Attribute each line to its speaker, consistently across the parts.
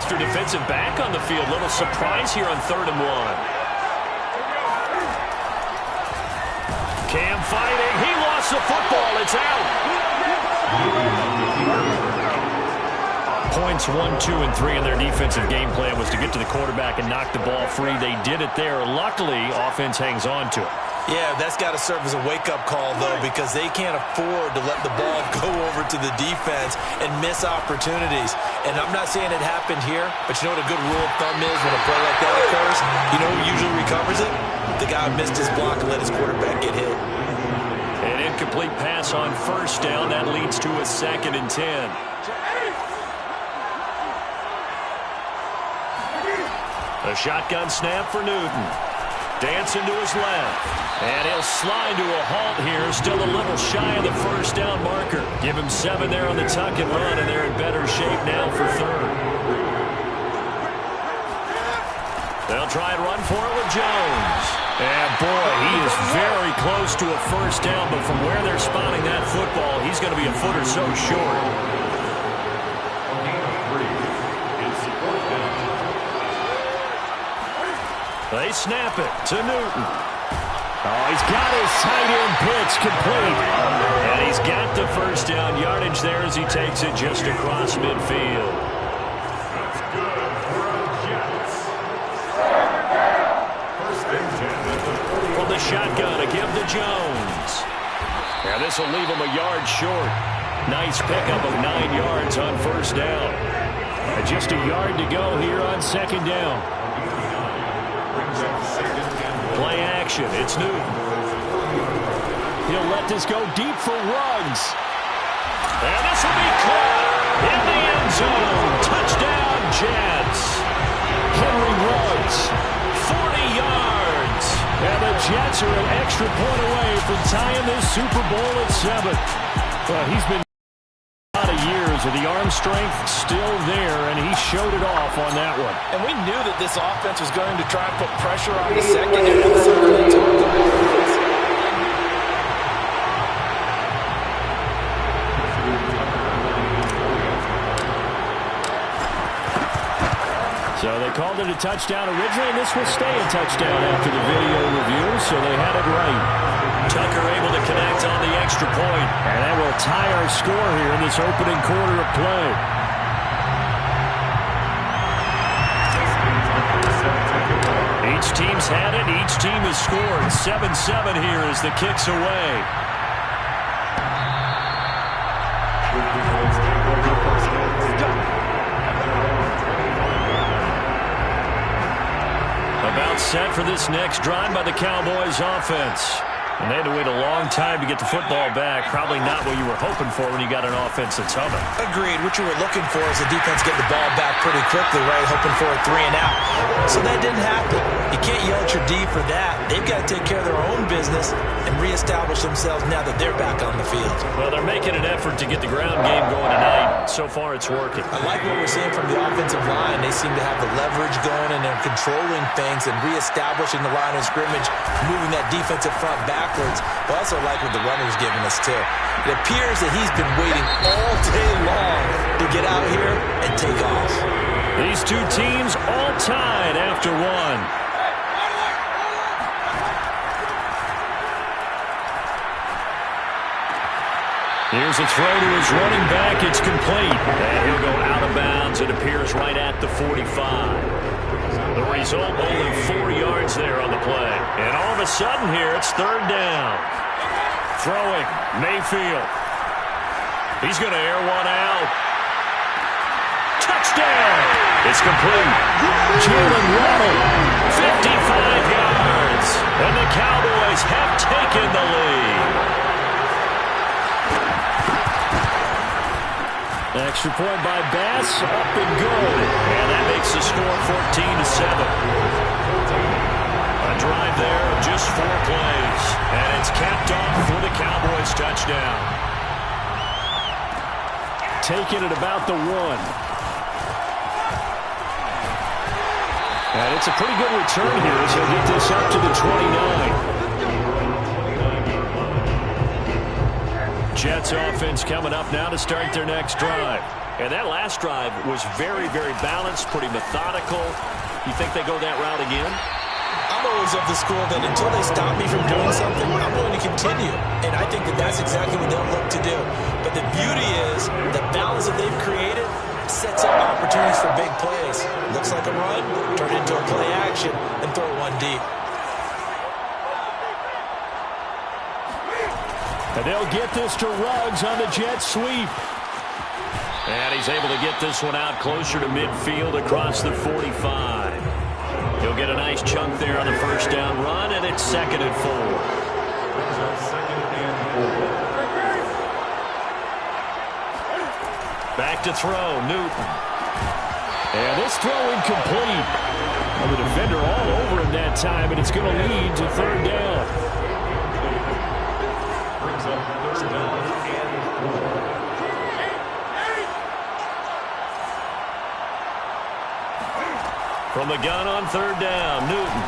Speaker 1: extra defensive back on the field. Little surprise here on 3rd and 1. Cam fighting. He lost the football. It's out. Points 1, 2, and 3 in their defensive game plan was to get to the quarterback and knock the ball free. They did it there. Luckily, offense hangs on to it.
Speaker 2: Yeah, that's got to serve as a wake-up call, though, because they can't afford to let the ball go over to the defense and miss opportunities. And I'm not saying it happened here, but you know what a good rule of thumb is when a play like that occurs? You know who usually recovers it? The guy who missed his block and let his quarterback get hit.
Speaker 1: An incomplete pass on 1st down. That leads to a 2nd and 10. A shotgun snap for Newton. Dancing to his left. And he'll slide to a halt here. Still a little shy of the 1st down marker. Give him 7 there on the tuck and run, and they're in better shape now for 3rd. They'll try and run for it with Jones. And, boy, he is very close to a 1st down, but from where they're spotting that football, he's going to be a foot or so short. They snap it to Newton. Oh, he's got his tight end pitch complete. And he's got the 1st down yardage there as he takes it just across midfield. From the shotgun, a give to Jones. And this will leave him a yard short. Nice pickup of 9 yards on 1st down. And just a yard to go here on 2nd down. Play action. It's Newton. He'll let this go deep for Ruggs. And this will be caught in the end zone. Touchdown, Jets. Henry Ruggs, 40 yards. And the Jets are an extra point away from tying this Super Bowl at 7. Well, he's been a lot of years with the arm strength still there, and he showed it off on that one.
Speaker 2: And we knew that this offense was going to try and put pressure on the secondary.
Speaker 1: So they called it a touchdown originally, and this will stay a touchdown after the video review, so they had it right. Tucker able to connect on the extra point, and that will tie our score here in this opening quarter of play. Each team's had it. Each team has scored. 7-7 here as the kick's away. About set for this next drive by the Cowboys offense. And they had to wait a long time to get the football back. Probably not what you were hoping for when you got an offense that's humming.
Speaker 2: Agreed. What you were looking for is the defense getting the ball back pretty quickly, right? Hoping for a 3 and out. So that didn't happen. You can't yell at your D for that. They've got to take care of their own business and reestablish themselves now that they're back on the field.
Speaker 1: Well, they're making an effort to get the ground game going tonight. So far, it's working.
Speaker 2: I like what we're seeing from the offensive line. They seem to have the leverage going, and they're controlling things and reestablishing the line of scrimmage, moving that defensive front backwards. But I also like what the runner's giving us, too. It appears that he's been waiting all day long to get out here and take off.
Speaker 1: These two teams all tied after one. Here's a throw to his running back. It's complete. And he'll go out of bounds. It appears right at the 45. The result, only 4 yards there on the play. And all of a sudden here, it's 3rd down. Throwing, Mayfield. He's going to air one out. Touchdown! It's complete. Jalen Waddle, 55 yards. And the Cowboys have taken the lead. Extra point by Bass, up and good. And that makes the score 14-7. A drive there of just 4 plays. And it's capped off for the Cowboys touchdown. Taking it about the 1. And it's a pretty good return here as he'll get this up to the 29. Jets Jets offense coming up now to start their next drive. And that last drive was very, very balanced, pretty methodical. You think they go that route again?
Speaker 2: I'm always of the school that until they stop me from doing something, I'm going to continue. And I think that that's exactly what they'll look to do. But the beauty is the balance that they've created sets up opportunities for big plays. Looks like a run, turn it into a play action, and throw one deep.
Speaker 1: And they'll get this to Ruggs on the jet sweep. And he's able to get this one out closer to midfield across the 45. He'll get a nice chunk there on the first down run, and it's 2nd and 4. Back to throw, Newton. And this throw incomplete. Well, the defender all over him that time, and it's going to lead to 3rd down. From the gun on 3rd down, Newton.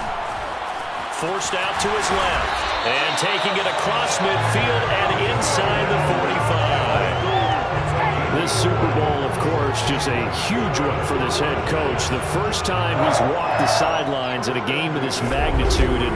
Speaker 1: Forced out to his left. And taking it across midfield and inside the 45. This Super Bowl, of course, just a huge one for this head coach. The first time he's walked the sidelines at a game of this magnitude. And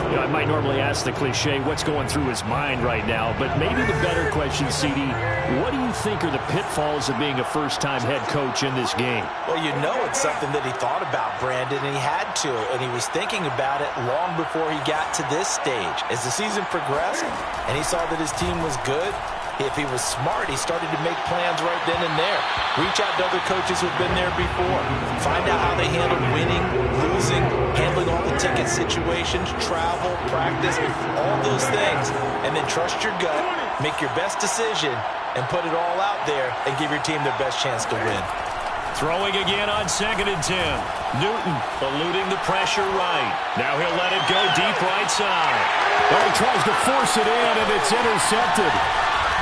Speaker 1: you know, I might normally ask the cliche, what's going through his mind right now? But maybe the better question, CD, what do you think are the pitfalls of being a first-time head coach in this game?
Speaker 2: Well, you know it's something that he thought about, Brandon, and he had to. And he was thinking about it long before he got to this stage. As the season progressed and he saw that his team was good, if he was smart, he started to make plans right then and there. Reach out to other coaches who've been there before. Find out how they handle winning, losing, handling all the ticket situations, travel, practice, all those things. And then trust your gut, make your best decision, and put it all out there and give your team their best chance to win.
Speaker 1: Throwing again on 2nd and 10. Newton eluding the pressure right. Now he'll let it go deep right side.
Speaker 3: Well, he tries to force it in, and it's intercepted.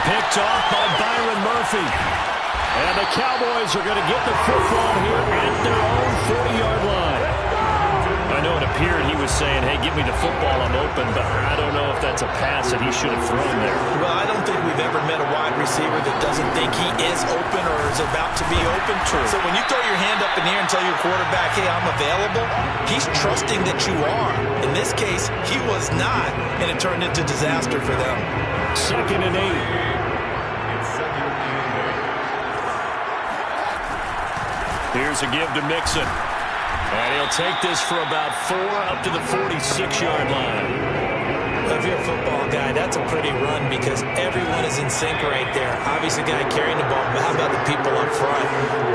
Speaker 1: Picked off by Byron Murphy. And the Cowboys are going to get the football here at their own 40-yard line. I know it appeared he was saying, hey, give me the football, I'm open, but I don't know if that's a pass that he should have thrown there.
Speaker 2: Well, I don't think we've ever met a wide receiver that doesn't think he is open or is about to be open. True. So when you throw your hand up in the air and tell your quarterback, hey, I'm available, he's trusting that you are. In this case, he was not, and it turned into disaster for them.
Speaker 1: 2nd and 8. Here's a give to Mixon. And he'll take this for about 4 up to the 46-yard line.
Speaker 2: If you're a football guy, that's a pretty run because everyone is in sync right there. Obviously, the guy carrying the ball, but how about the people up front?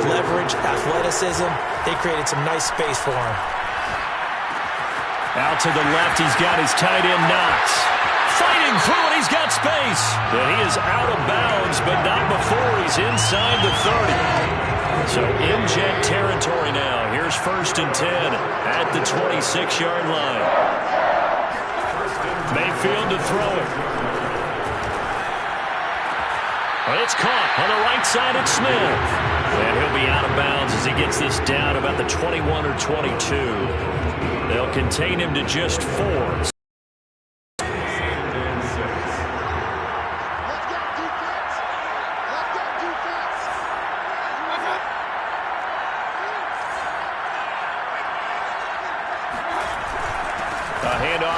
Speaker 2: Leverage, athleticism, they created some nice space for him.
Speaker 1: Out to the left, he's got his tight end, Knox. Fighting through it, he's got space. And he is out of bounds, but not before he's inside the 30. So in Jet territory now. Here's 1st and 10 at the 26-yard line. Mayfield to throw it. Well, it's caught on the right side at Smith. And he'll be out of bounds as he gets this down about the 21 or 22. They'll contain him to just 4.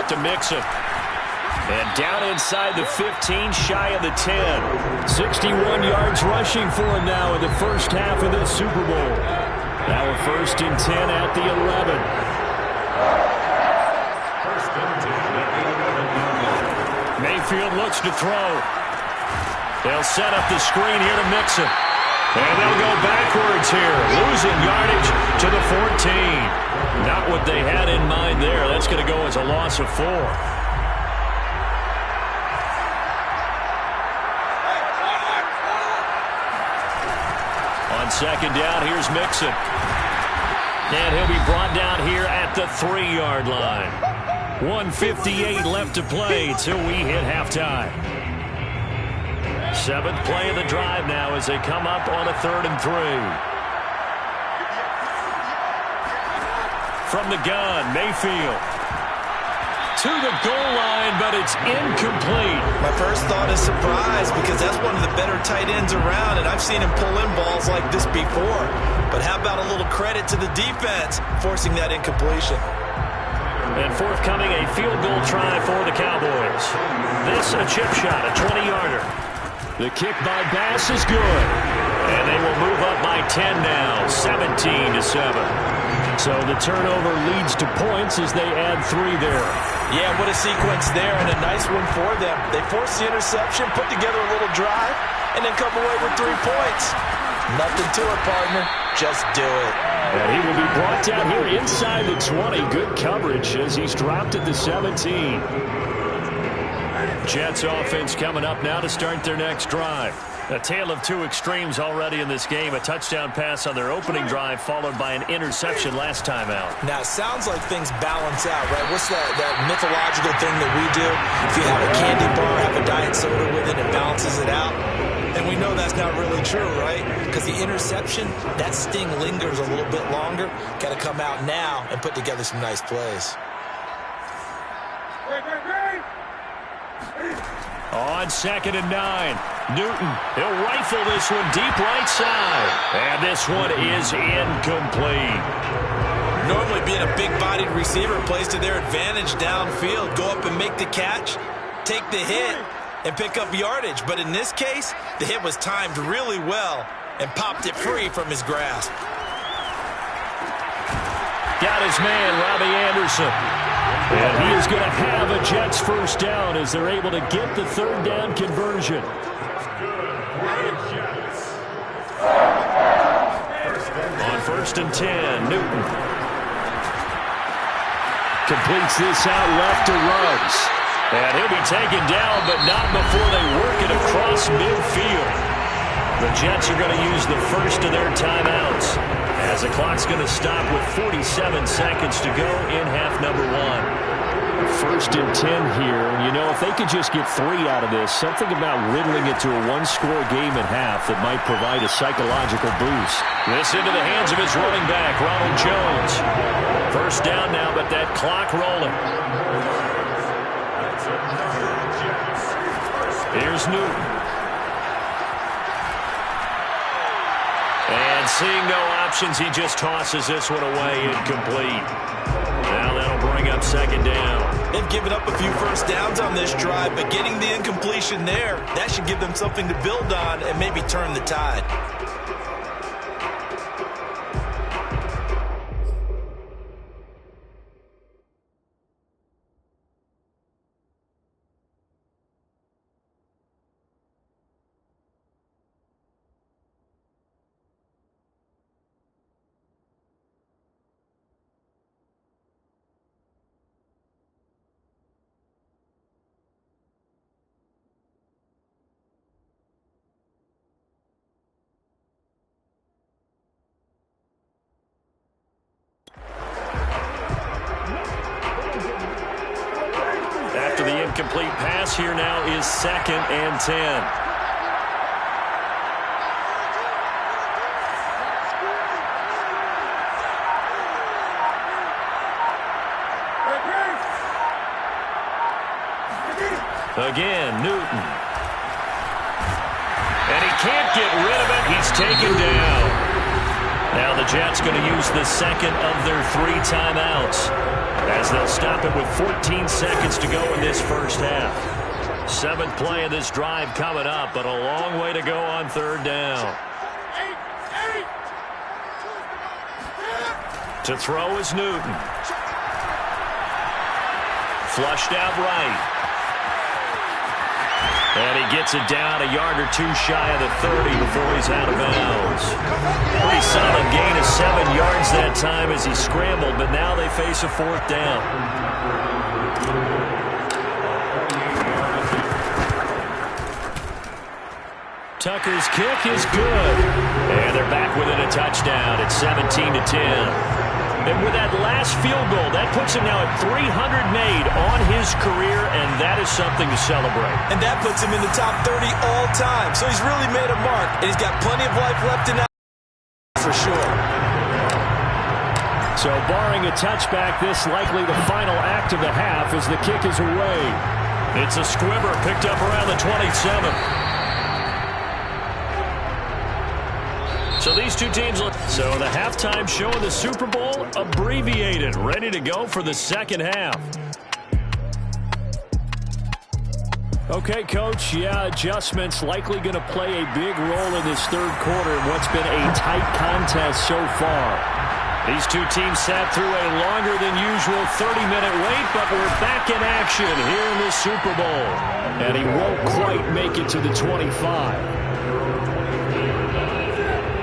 Speaker 1: To Mixon. And down inside the 15, shy of the 10. 61 yards rushing for him now in the first half of this Super Bowl. Now a 1st and 10 at the 11. Mayfield looks to throw. They'll set up the screen here to Mixon. And they'll go backwards here, losing yardage to the 14. Not what they had in mind there. That's going to go as a loss of 4. On 2nd down, here's Mixon. And he'll be brought down here at the 3-yard line. 1:58 left to play till we hit halftime. 7th play of the drive now as they come up on a 3rd and 3. From the gun, Mayfield. to the goal line, but it's incomplete.
Speaker 2: My first thought is surprise because that's one of the better tight ends around, and I've seen him pull in balls like this before. But how about a little credit to the defense forcing that incompletion?
Speaker 1: And forthcoming, a field goal try for the Cowboys. This a chip shot, a 20-yarder. The kick by Bass is good. And they will move up by 10 now, 17-7. So the turnover leads to points as they add 3 there.
Speaker 2: Yeah, what a sequence there, and a nice one for them. They forced the interception, put together a little drive, and then come away with 3 points. Nothing to it, partner. Just do it.
Speaker 1: And he will be brought down here inside the 20. Good coverage as he's dropped at the 17. Jets offense coming up now to start their next drive. A tale of 2 extremes already in this game. A touchdown pass on their opening drive followed by an interception last time out.
Speaker 2: Now, it sounds like things balance out, right? What's that mythological thing that we do? If you have a candy bar, have a diet soda with it, it balances it out. And we know that's not really true, right? Because the interception, that sting lingers a little bit longer. Got to come out now and put together some nice plays.
Speaker 1: On 2nd and 9, Newton, he'll rifle this one deep right side. And this one is incomplete.
Speaker 2: Normally being a big-bodied receiver plays to their advantage downfield. Go up and make the catch, take the hit, and pick up yardage. But in this case, the hit was timed really well and popped it free from his grasp.
Speaker 1: Got his man, Robbie Anderson. And he is going to have a Jets first down as they're able to get the 3rd down conversion. On 1st and 10, Newton completes this out left to Ruggs. And he'll be taken down, but not before they work it across midfield. The Jets are going to use the first of their timeouts as the clock's going to stop with 47 seconds to go in half number 1. 1st and 10 here. You know, if they could just get 3 out of this, something about whittling it to a 1-score game at half that might provide a psychological boost. This into the hands of his running back, Ronald Jones. First down now, but that clock rolling. Here's Newton. And seeing no options, he just tosses this one away, incomplete. Now that'll bring up 2nd down.
Speaker 2: They've given up a few first downs on this drive, but getting the incompletion there, that should give them something to build on and maybe turn the tide.
Speaker 1: The incomplete pass here now is 2nd and 10. Again, Newton. And he can't get rid of it. He's taken down. Now the Jets going to use the 2nd of their 3 timeouts, as they'll stop it with 14 seconds to go in this first half. 7th play of this drive coming up, but a long way to go on 3rd down. To throw is Newton. Flushed out right. And he gets it down a yard or 2 shy of the 30 before he's out of bounds. Pretty solid gain of 7 yards that time as he scrambled, but now they face a 4th down. Tucker's kick is good. And they're back within a touchdown at 17-10. And with that last field goal, that puts him now at 300 made on his career, and that is something to celebrate.
Speaker 2: And that puts him in the top 30 all time. So he's really made a mark, and he's got plenty of life left in that for sure.
Speaker 3: So barring a touchback, this likely the final act of the half as the kick is away.
Speaker 1: It's a squibber picked up around the 27. So these two teams look. So the halftime show of the Super Bowl abbreviated, ready to go for the second half.
Speaker 3: Okay, Coach, adjustments likely going to play a big role in this third quarter in what's been a tight contest so far.
Speaker 1: These two teams sat through a longer than usual 30-minute wait, but we're back in action here in the Super Bowl.
Speaker 3: And he won't quite make it to the 25.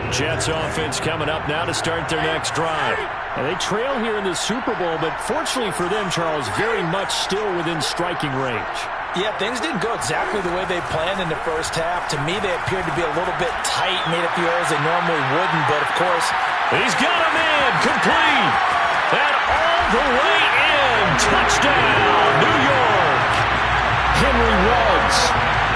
Speaker 1: Jets offense coming up now to start their next drive.
Speaker 3: And they trail here in the Super Bowl, but fortunately for them, Charles, very much still within striking range.
Speaker 2: Yeah, things didn't go exactly the way they planned in the first half. To me, they appeared to be a little bit tight, made a few errors they normally wouldn't, but of course,
Speaker 1: he's got a man complete. And all the way in. Touchdown, New York.
Speaker 3: Henry Ruggs.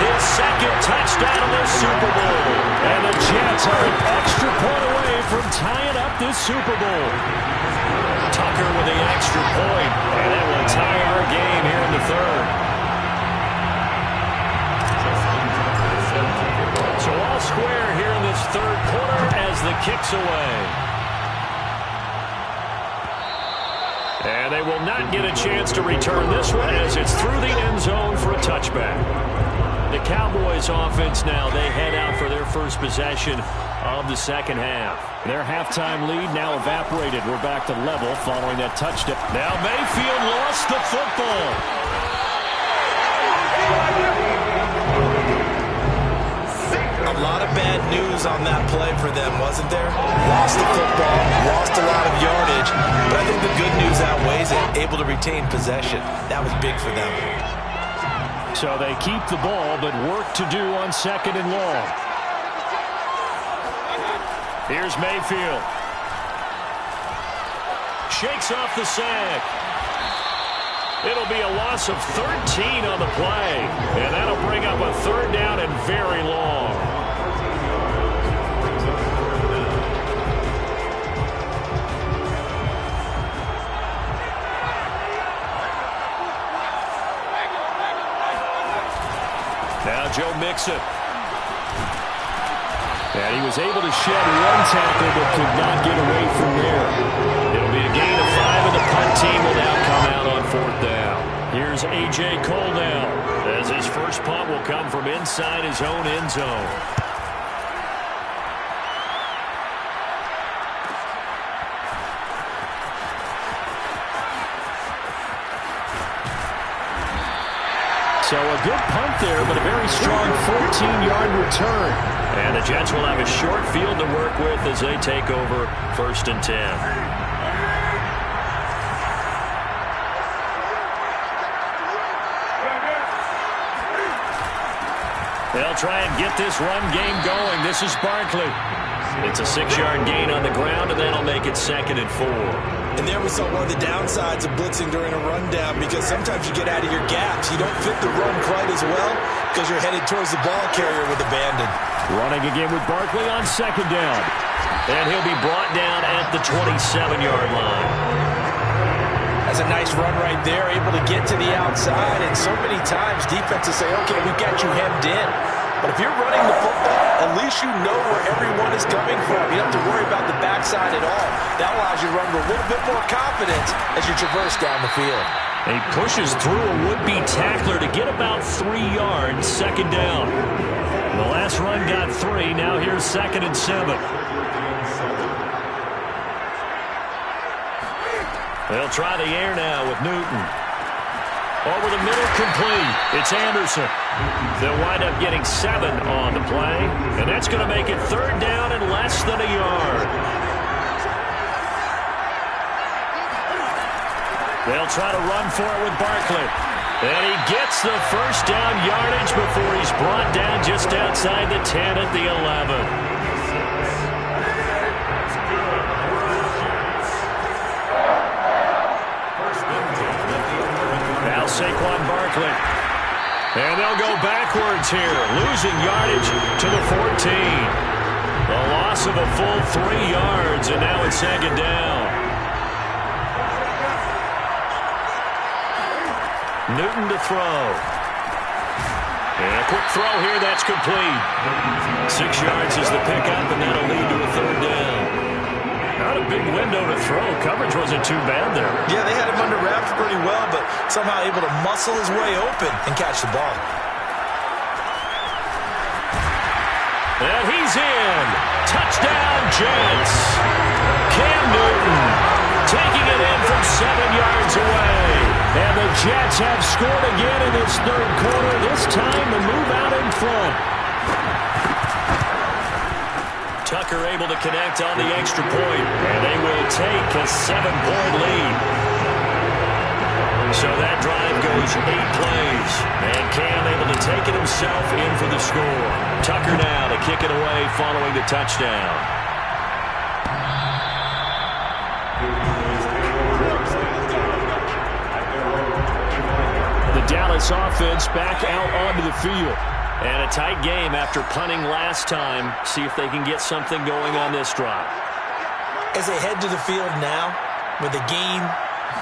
Speaker 1: His second touchdown of the Super Bowl.
Speaker 3: And the Jets are an extra point away from tying up this Super Bowl.
Speaker 1: Tucker with the extra point. And that will tie our game here in the third. So all square here in this third quarter as the kick's away. And they will not get a chance to return this one as it's through the end zone for a touchback. The Cowboys offense now, they head out for their first possession of the second half.
Speaker 3: Their halftime lead now evaporated. We're back to level following that touchdown.
Speaker 1: Now Mayfield lost the football.
Speaker 2: a lot of bad news on that play for them, wasn't there? Lost the football, lost a lot of yardage, but I think the good news outweighs it. Able to retain possession. That was big for them.
Speaker 3: So they keep the ball, but work to do on second and long.
Speaker 1: Here's Mayfield. Shakes off the sack. It'll be a loss of 13 on the play. And that'll bring up a third down and very long. Now Joe Mixon.
Speaker 3: And he was able to shed one tackle but could not get away from there.
Speaker 1: It'll be a gain of 5, and the punt team will now come out on fourth down. Here's A.J. Cole now, as his first punt will come from inside his own end zone.
Speaker 3: So a good punt there, but a very strong 14-yard return.
Speaker 1: And the Jets will have a short field to work with as they take over 1st and 10. They'll try and get this run game going. This is Barkley. It's a 6-yard gain on the ground, and that'll make it 2nd and 4.
Speaker 2: And there we saw one of the downsides of blitzing during a rundown, because sometimes you get out of your gaps. You don't fit the run quite as well because you're headed towards the ball carrier with abandon.
Speaker 3: Running again with Barkley on 2nd down.
Speaker 1: And he'll be brought down at the 27-yard line.
Speaker 2: That's a nice run right there, able to get to the outside. And so many times defenses say, okay, we've got you hemmed in. But if you're running the football, at least you know where everyone is coming from. You don't have to worry about the backside at all. That allows you to run with a little bit more confidence as you traverse down the field.
Speaker 1: He pushes through a would-be tackler to get about 3 yards, 2nd down. The last run got 3. Now here's 2nd and 7. They'll try the air now with Newton. Over the middle, complete. It's Anderson. They'll wind up getting 7 on the play, and that's going to make it 3rd down and less than a yard. They'll try to run for it with Barkley. And he gets the 1st down yardage before he's brought down just outside the 10 at the 11. Saquon Barkley. And they'll go backwards here, losing yardage to the 14. A loss of a full 3 yards, and now it's 2nd down. Newton to throw. And a quick throw here, that's complete. 6 yards is the pickup, and that'll lead to a third down. Not a big window to throw. Coverage wasn't too bad there.
Speaker 2: Yeah, they had him under wraps pretty well, but somehow able to muscle his way open and catch the ball.
Speaker 1: And he's in. Touchdown, Jets. Cam Newton taking it in from 7 yards away. And the Jets have scored again in this third quarter. This time the move out in front. Tucker able to connect on the extra point. And they will take a 7-point lead. So that drive goes 8 plays. And Cam able to take it himself in for the score. Tucker now to kick it away following the touchdown. The Dallas offense back out onto the field. And a tight game after punting last time. See if they can get something going on this drive.
Speaker 2: As they head to the field now, with the game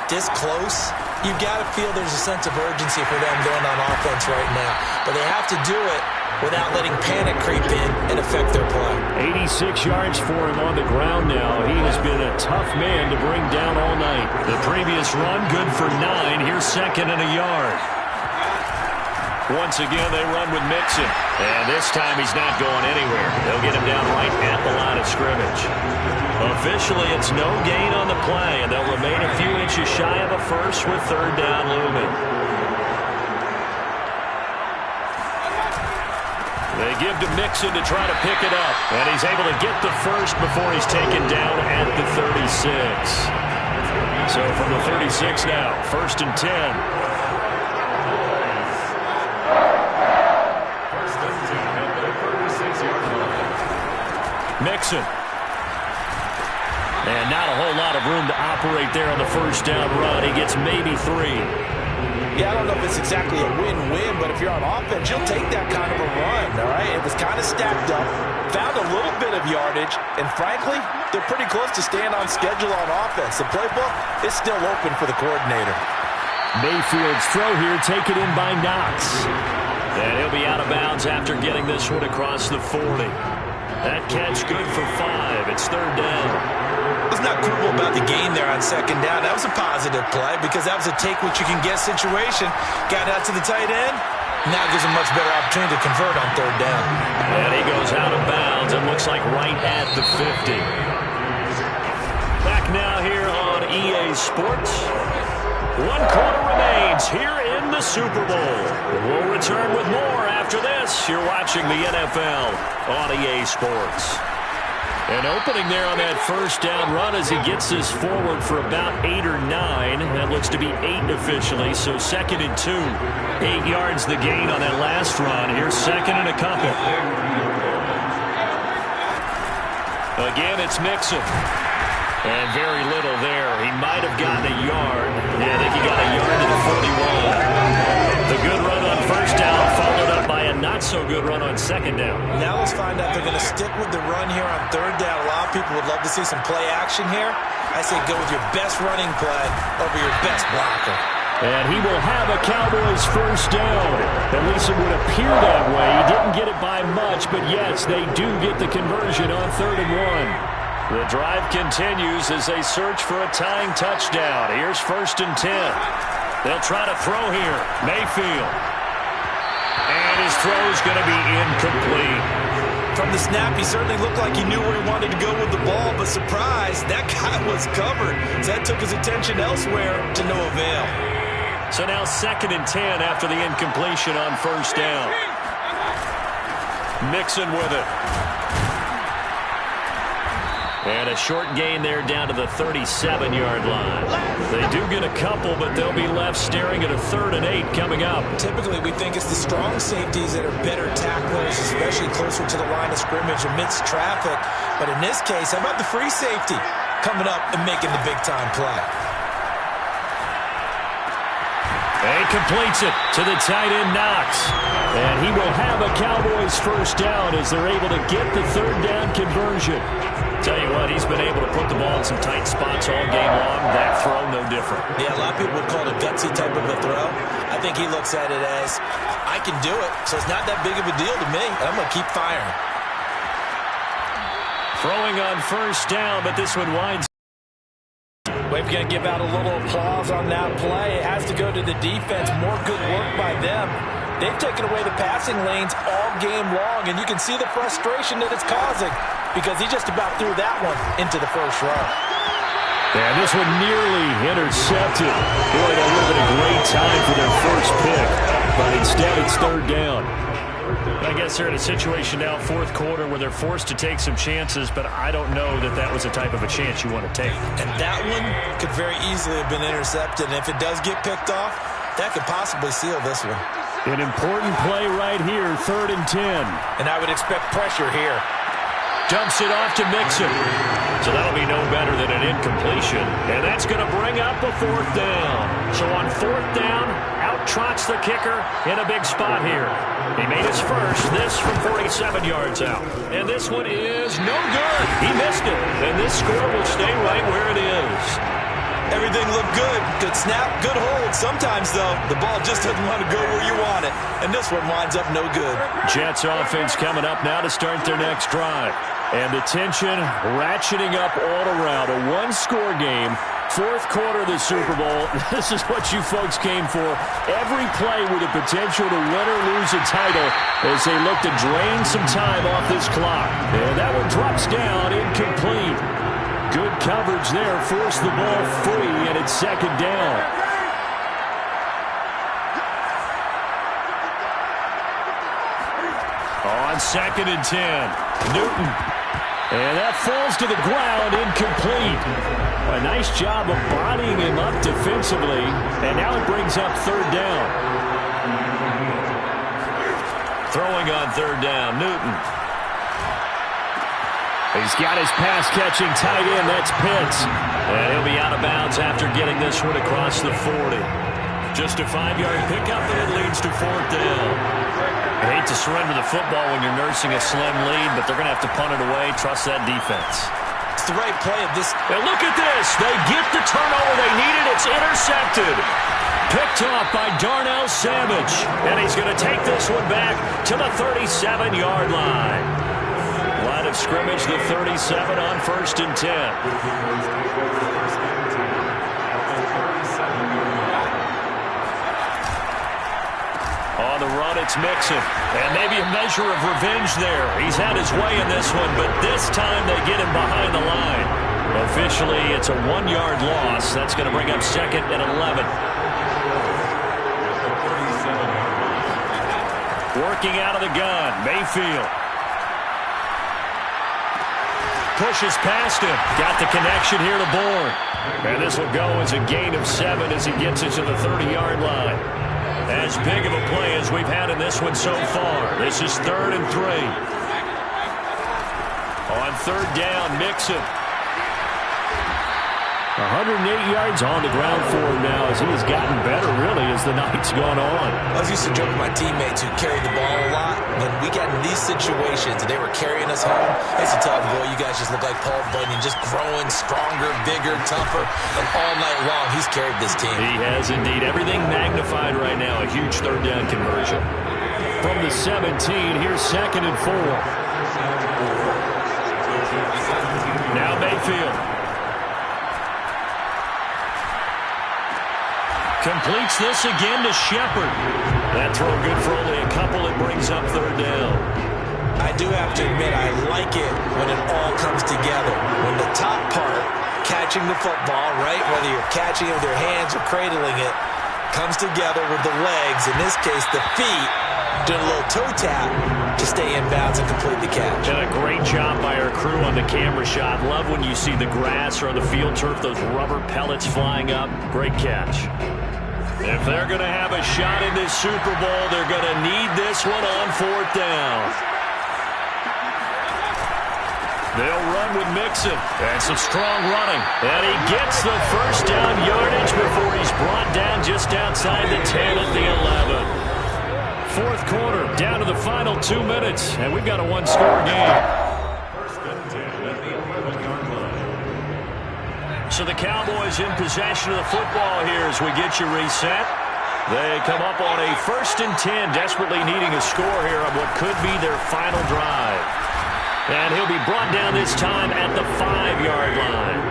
Speaker 2: this close, you've got to feel there's a sense of urgency for them going on offense right now. But they have to do it without letting panic creep in and affect their play.
Speaker 3: 86 yards for him on the ground now. He has been a tough man to bring down all night.
Speaker 1: The previous run, good for 9. Here's second and a yard. Once again, they run with Mixon. And this time he's not going anywhere. They'll get him down right at the line of scrimmage. Officially, it's no gain on the play, and they'll remain a few inches shy of a first with third down looming. They give to Mixon to try to pick it up. And he's able to get the first before he's taken down at the 36. So from the 36 now, first and 10. Mixon. And not a whole lot of room to operate there on the first down run. He gets maybe 3.
Speaker 2: Yeah, I don't know if it's exactly a win-win, but if you're on offense, you'll take that kind of a run, all right? It was kind of stacked up, found a little bit of yardage, and frankly, they're pretty close to staying on schedule on offense. The playbook is still open for the coordinator.
Speaker 3: Mayfield's throw here taken in by Knox.
Speaker 1: And he'll be out of bounds after getting this one across the 40. That catch good for 5. It's third down.
Speaker 2: It's not cool about the gain there on second down. That was a positive play because that was a take-what-you-can-get situation. Got out to the tight end. Now gives a much better opportunity to convert on third down.
Speaker 1: And he goes out of bounds and looks like right at the 50. Back now here on EA Sports. 1 quarter remains here in the Super Bowl. We'll return with more after this. You're watching the NFL on EA Sports. An opening there on that first down run as he gets this forward for about 8 or 9. That looks to be 8 officially, so second and 2. 8 yards the gain on that last run. Here's second and a couple. Again, it's Mixon. And very little there. He might have gotten a yard. Yeah, I think he got a yard to the 41. The good run on first down followed up by a not-so-good run on second down.
Speaker 2: Now let's find out if they're going to stick with the run here on third down. A lot of people would love to see some play action here. I say go with your best running play over your best blocker.
Speaker 3: And he will have a Cowboys first down. At least it would appear that way. He didn't get it by much, but yes, they do get the conversion on 3rd and 1.
Speaker 1: The drive continues as they search for a tying touchdown. Here's first and 10. They'll try to throw here. Mayfield. And his throw's going to be incomplete.
Speaker 2: From the snap, he certainly looked like he knew where he wanted to go with the ball, but surprise, that guy was covered. So that took his attention elsewhere to no avail.
Speaker 1: So now second and 10 after the incompletion on first down. Mixon with it. And a short gain there down to the 37-yard line. They do get a couple, but they'll be left staring at a 3rd and 8 coming up.
Speaker 2: Typically, we think it's the strong safeties that are better tacklers, especially closer to the line of scrimmage amidst traffic. But in this case, how about the free safety coming up and making the big-time play?
Speaker 3: And he completes it to the tight end, Knox. And he will have a Cowboys first down as they're able to get the 3rd down conversion. Tell you what, he's been able to put the ball in some tight spots all game long. That throw, no different.
Speaker 2: Yeah, a lot of people would call it a gutsy type of a throw. I think he looks at it as, I can do it, so it's not that big of a deal to me. I'm going to keep firing.
Speaker 3: Throwing on first down, but this one winds.
Speaker 2: We're going to give out a little applause on that play. It has to go to the defense. More good work by them. They've taken away the passing lanes all game long, and you can see the frustration that it's causing because he just about threw that one into the first row.
Speaker 3: And this one nearly intercepted. Boy, that would have been a great time for their first pick, but instead it's third down. I guess they're in a situation now, fourth quarter, where they're forced to take some chances, but I don't know that that was the type of a chance you want to take.
Speaker 2: And that one could very easily have been intercepted, and if it does get picked off, that could possibly seal this one.
Speaker 3: An important play right here, 3rd and 10.
Speaker 2: And I would expect pressure here.
Speaker 3: Dumps it off to Mixon. So that'll be no better than an incompletion. And that's going to bring up a 4th down. So on 4th down, out trots the kicker in a big spot here. He made his first, this from 47 yards out. And this one is no good. He missed it. And this score will stay right where it is.
Speaker 2: Everything looked good. Good snap, good hold. Sometimes, though, the ball just doesn't want to go where you want it. And this one winds up no good.
Speaker 3: Jets offense coming up now to start their next drive. And the tension ratcheting up all around. A one-score game. 4th quarter of the Super Bowl. This is what you folks came for. Every play with the potential to win or lose a title as they look to drain some time off this clock. And that one drops down, incomplete. Good coverage there. Forced the ball free, and it's 2nd down. On 2nd and 10. Newton. And that falls to the ground, incomplete. A nice job of bodying him up defensively. And now it brings up 3rd down. Throwing on 3rd down, Newton. He's got his pass-catching tight end. That's Pitts. And he'll be out of bounds after getting this one across the 40. Just a 5-yard pickup, and it leads to 4th down. I hate to surrender the football when you're nursing a slim lead, but they're going to have to punt it away. Trust that defense.
Speaker 2: It's the right play of this.
Speaker 3: And look at this. They get the turnover they needed. It's intercepted. Picked off by Darnell Savage. And he's going to take this one back to the 37-yard line. Line of scrimmage, the 37 on 1st and 10. On the run, it's Mixon. And maybe a measure of revenge there. He's had his way in this one, but this time they get him behind the line. Officially, it's a 1-yard loss. That's going to bring up 2nd and 11. Working out of the gun, Mayfield. Pushes past him. Got the connection here to Bourne. And this will go as a gain of 7 as he gets it to the 30-yard line. As big of a play as we've had in this one so far. This is 3rd and 3. On 3rd down, Mixon. 108 yards on the ground for him now as he has gotten better, really, as the night's gone on.
Speaker 2: I was used to joke with my teammates who carried the ball a lot. When we got in these situations and they were carrying us home, I used to tell them, boy, you guys just look like Paul Bunyan, just growing stronger, bigger, tougher. And all night long, he's carried this team.
Speaker 3: He has indeed. Everything magnified right now. A huge 3rd down conversion. From the 17, here's 2nd and 4. Now Mayfield. Completes this again to Shepard. That throw good for only a couple. It brings up 3rd down.
Speaker 2: I do have to admit, I like it when it all comes together. When the top part, catching the football, right, whether you're catching it with your hands or cradling it, comes together with the legs, in this case the feet, doing a little toe tap to stay in bounds and complete the catch.
Speaker 3: And a great job by our crew on the camera shot. Love when you see the grass or on the field turf, those rubber pellets flying up. Great catch. If they're going to have a shot in this Super Bowl, they're going to need this one on 4th down. They'll run with Mixon. And some strong running. And he gets the first down yardage before he's brought down just outside the 10 at the 11. 4th quarter, down to the final 2 minutes. And we've got a 1-score game. So the Cowboys in possession of the football here as we get you reset. They come up on a 1st and 10, desperately needing a score here on what could be their final drive. And he'll be brought down this time at the 5-yard line.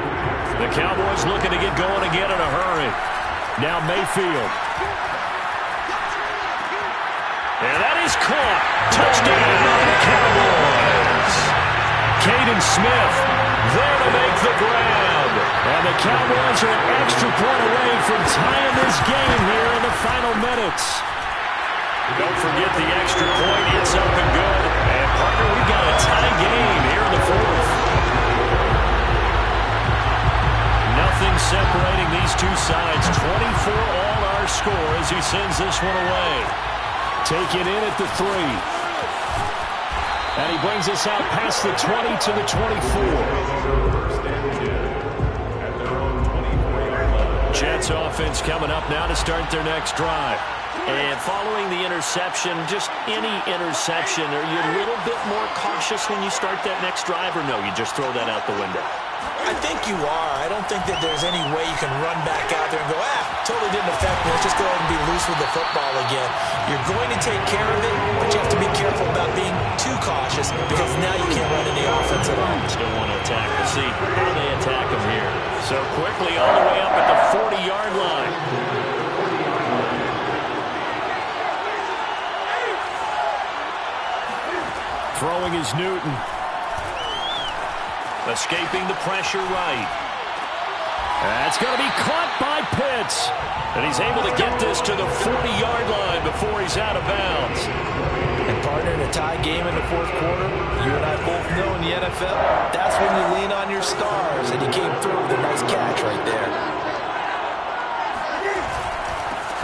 Speaker 3: The Cowboys looking to get going again in a hurry. Now Mayfield. And that is caught. Touchdown, Cowboys. Caden Smith there to make the grab. And the Cowboys are an extra point away from tying this game here in the final minutes. Don't forget the extra point. It's up and good. And, partner, we've got a tie game here in the 4th. Nothing separating these two sides. 24 all our score as he sends this one away. Taken in at the 3. And he brings us out past the 20 to the 24. Jets offense coming up now to start their next drive. And following the interception, just any interception, are you a little bit more cautious when you start that next drive, or no, you just throw that out the window?
Speaker 2: I think you are. I don't think that there's any way you can run back out there and go, totally didn't affect me. Let's just go ahead and be loose with the football again. You're going to take care of it, but you have to be careful about being too cautious because now you can't run any offense at all.
Speaker 3: Still want to attack. We'll see how they attack him here. So quickly all the way up at the 40-yard line. Throwing is Newton. Escaping the pressure right. That's going to be caught by Pitts. And he's able to get this to the 40-yard line before he's out of bounds.
Speaker 2: And partner, in a tie game in the 4th quarter, you and I both know in the NFL, that's when you lean on your stars. And he came through with a nice catch right there.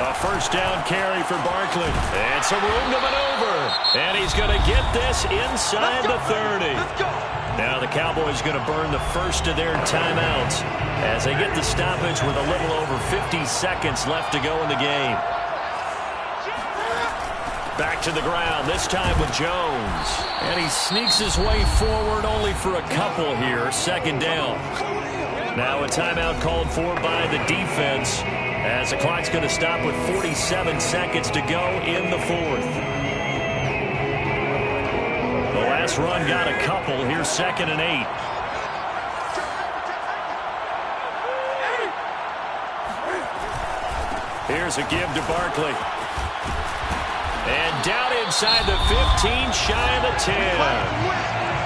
Speaker 3: A 1st down carry for Barkley. And some room to maneuver. And he's going to get this inside the 30. Now the Cowboys going to burn the first of their timeouts as they get the stoppage with a little over 50 seconds left to go in the game. Back to the ground, this time with Jones. And he sneaks his way forward only for a couple here. 2nd down. Now a timeout called for by the defense as the clock's going to stop with 47 seconds to go in the 4th. The last run got a couple. Here's 2nd and 8. Here's a give to Barkley. And down inside the 15, shy of the 10.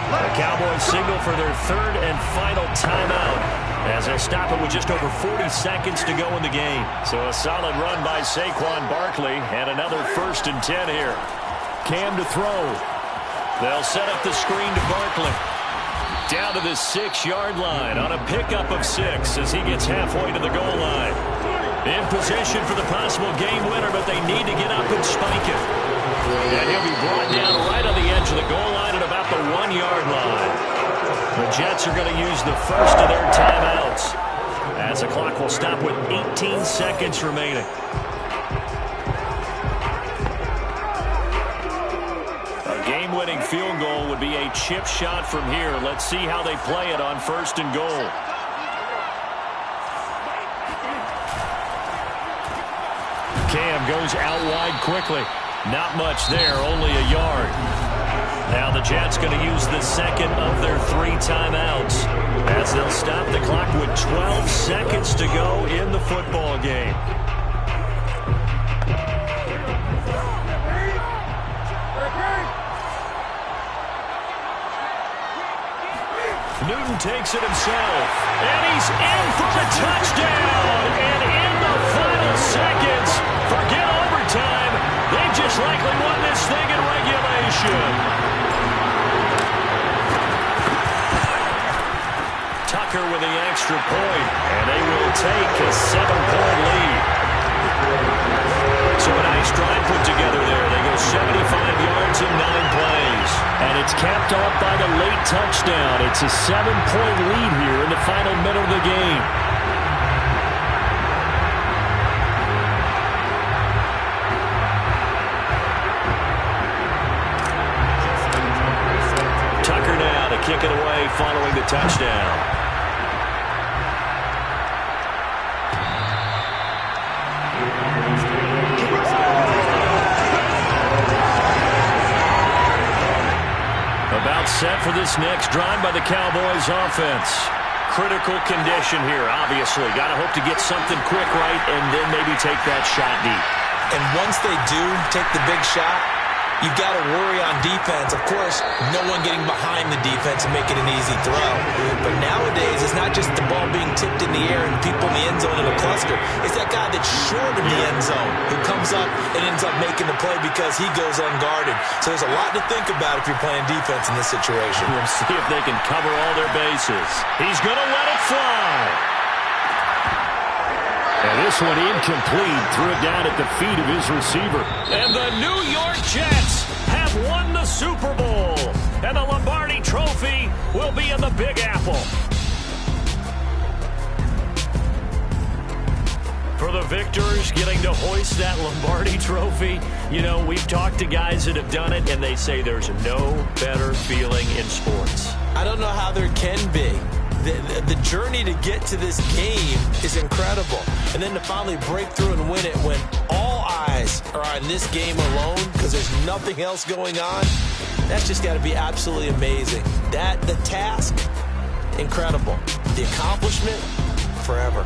Speaker 3: The Cowboys signal for their 3rd and final timeout as they stop it with just over 40 seconds to go in the game. So a solid run by Saquon Barkley and another 1st and 10 here. Cam to throw. They'll set up the screen to Barkley. Down to the 6-yard line on a pickup of 6 as he gets halfway to the goal line. In position for the possible game winner, but they need to get up and spike it. And he'll be brought down right on the edge of the goal line at about the 1-yard line. The Jets are going to use the first of their timeouts as the clock will stop with 18 seconds remaining. Game-winning field goal would be a chip shot from here. Let's see how they play it on 1st and goal. Cam goes out wide quickly. Not much there, only a yard. Now the Jets going to use the 2nd of their 3 timeouts as they'll stop the clock with 12 seconds to go in the football game. Newton takes it himself, and he's in for a touchdown. And in the final seconds, forget overtime, they've just likely won this thing in regulation. Tucker with the extra point, and they will take a 7-point lead. So a nice drive put together there. They go 75 yards in 9 plays. And it's capped off by the late touchdown. It's a 7-point lead here in the final minute of the game. Tucker now to kick it away following the touchdown. set for this next drive by the Cowboys offense. Critical condition here, obviously. Got to hope to get something quick right and then maybe take that shot deep.
Speaker 2: And once they do take the big shot, you've got to worry on defense. Of course, no one getting behind the defense and making an easy throw. But nowadays, it's not just the ball being tipped in the air and people in the end zone in a cluster. It's that guy that's short of the end zone who comes up and ends up making the play because he goes unguarded. So there's a lot to think about if you're playing defense in this situation.
Speaker 3: We'll see if they can cover all their bases. He's going to let it fly. And this one incomplete. Threw it down at the feet of his receiver. And the New York Jets have won the Super Bowl. And the Lombardi Trophy will be in the Big Apple. For the victors getting to hoist that Lombardi Trophy, you know, we've talked to guys that have done it, and they say there's no better feeling in sports.
Speaker 2: I don't know how there can be. The journey to get to this game is incredible. And then to finally break through and win it when all eyes are on this game alone because there's nothing else going on, that's just got to be absolutely amazing. The task, incredible. The accomplishment, forever.